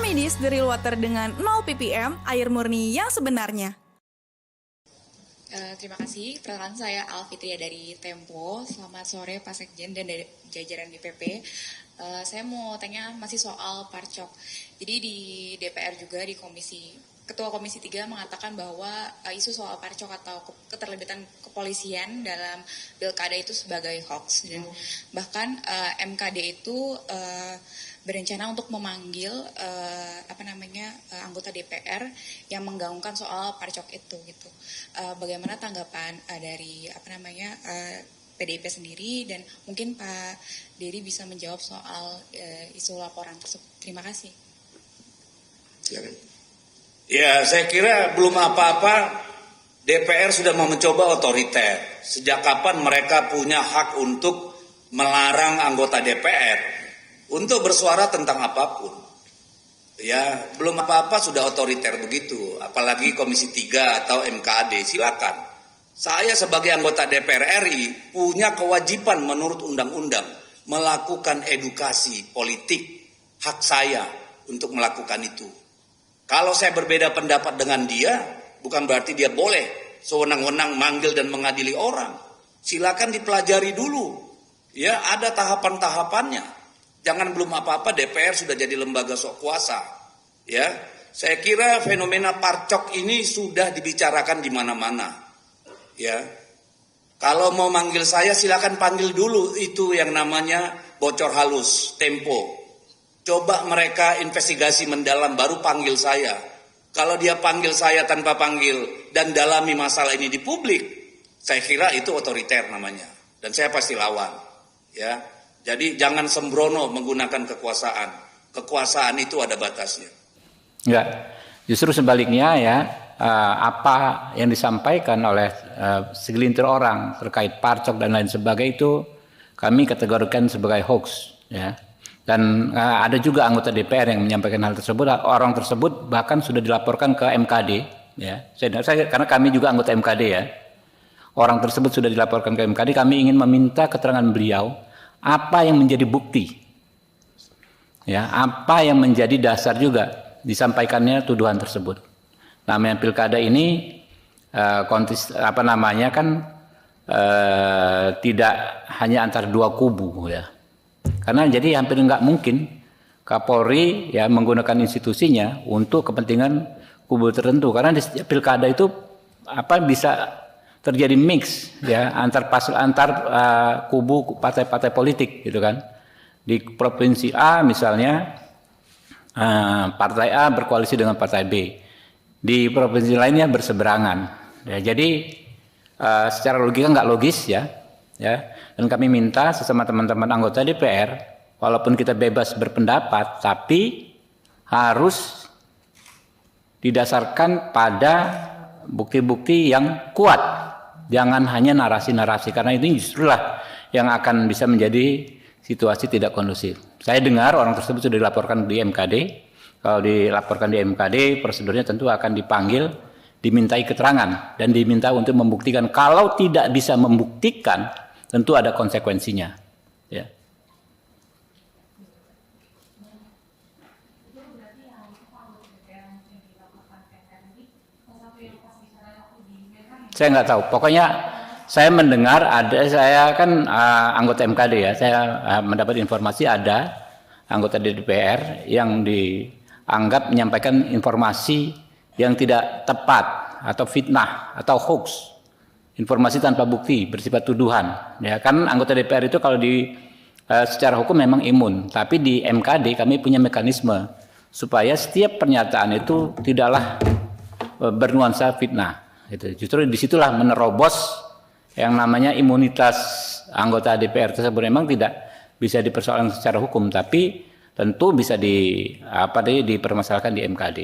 medis dari water dengan 0 ppm, air murni yang sebenarnya. Terima kasih. Perkenalkan saya Alfitria dari Tempo. Selamat sore Pak Sekjen dan dari jajaran DPP. Saya mau tanya masih soal Parcok. Jadi di DPR juga di Ketua Komisi 3 mengatakan bahwa isu soal Parcok atau keterlibatan kepolisian dalam pilkada itu sebagai hoax. Dan bahkan MKD itu berencana untuk memanggil anggota DPR yang menggaungkan soal Parcok itu gitu. Bagaimana tanggapan dari PDIP sendiri, dan mungkin Pak Dery bisa menjawab soal isu laporan tersebut. Terima kasih. Ya, saya kira belum apa-apa DPR sudah mau mencoba otoriter. Sejak kapan mereka punya hak untuk melarang anggota DPR untuk bersuara tentang apapun? Ya, belum apa-apa sudah otoriter begitu, apalagi Komisi 3 atau MKD, silakan. Saya sebagai anggota DPR RI punya kewajiban menurut undang-undang melakukan edukasi politik, hak saya untuk melakukan itu. Kalau saya berbeda pendapat dengan dia, bukan berarti dia boleh sewenang-wenang manggil dan mengadili orang. Silakan dipelajari dulu. Ya, ada tahapan-tahapannya. Jangan belum apa-apa DPR sudah jadi lembaga sok kuasa. Ya, saya kira fenomena Parcok ini sudah dibicarakan di mana-mana. Ya, kalau mau manggil saya silakan panggil dulu itu yang namanya bocor halus, Tempo. Coba mereka investigasi mendalam baru panggil saya. Kalau dia panggil saya tanpa panggil dan dalami masalah ini di publik, saya kira itu otoriter namanya. Dan saya pasti lawan. Ya, jadi jangan sembrono menggunakan kekuasaan. Kekuasaan itu ada batasnya. Enggak, justru sebaliknya ya, apa yang disampaikan oleh segelintir orang terkait Parcok dan lain sebagainya itu kami kategorikan sebagai hoax, ya. Dan ada juga anggota DPR yang menyampaikan hal tersebut. Orang tersebut bahkan sudah dilaporkan ke MKD, ya. Karena kami juga anggota MKD, ya. Orang tersebut sudah dilaporkan ke MKD. Kami ingin meminta keterangan beliau apa yang menjadi bukti, ya, apa yang menjadi dasar juga disampaikannya tuduhan tersebut. Namanya pilkada ini tidak hanya antara dua kubu, ya. Karena jadi hampir nggak mungkin Kapolri ya menggunakan institusinya untuk kepentingan kubu tertentu. Karena di setiap pilkada itu bisa terjadi mix ya antar kubu partai-partai politik gitu kan. Di provinsi A misalnya partai A berkoalisi dengan partai B. Di provinsi lainnya berseberangan. Ya, jadi secara logika nggak logis ya. Dan kami minta sesama teman-teman anggota DPR, walaupun kita bebas berpendapat, tapi harus didasarkan pada bukti-bukti yang kuat. Jangan hanya narasi-narasi, karena ini justrulah yang akan bisa menjadi situasi tidak kondusif. Saya dengar orang tersebut sudah dilaporkan di MKD. Kalau dilaporkan di MKD, prosedurnya tentu akan dipanggil, dimintai keterangan, dan diminta untuk membuktikan. Kalau tidak bisa membuktikan, tentu ada konsekuensinya. Ya. Saya nggak tahu. Pokoknya saya mendengar saya kan anggota MKD ya. Saya mendapat informasi ada anggota DPR yang dianggap menyampaikan informasi yang tidak tepat atau fitnah atau hoax. Informasi tanpa bukti bersifat tuduhan, ya kan anggota DPR itu kalau secara hukum memang imun, tapi di MKD kami punya mekanisme supaya setiap pernyataan itu tidaklah bernuansa fitnah. Gitu. Justru disitulah menerobos yang namanya imunitas anggota DPR tersebut memang tidak bisa dipersoalkan secara hukum, tapi tentu bisa dipermasalahkan di MKD.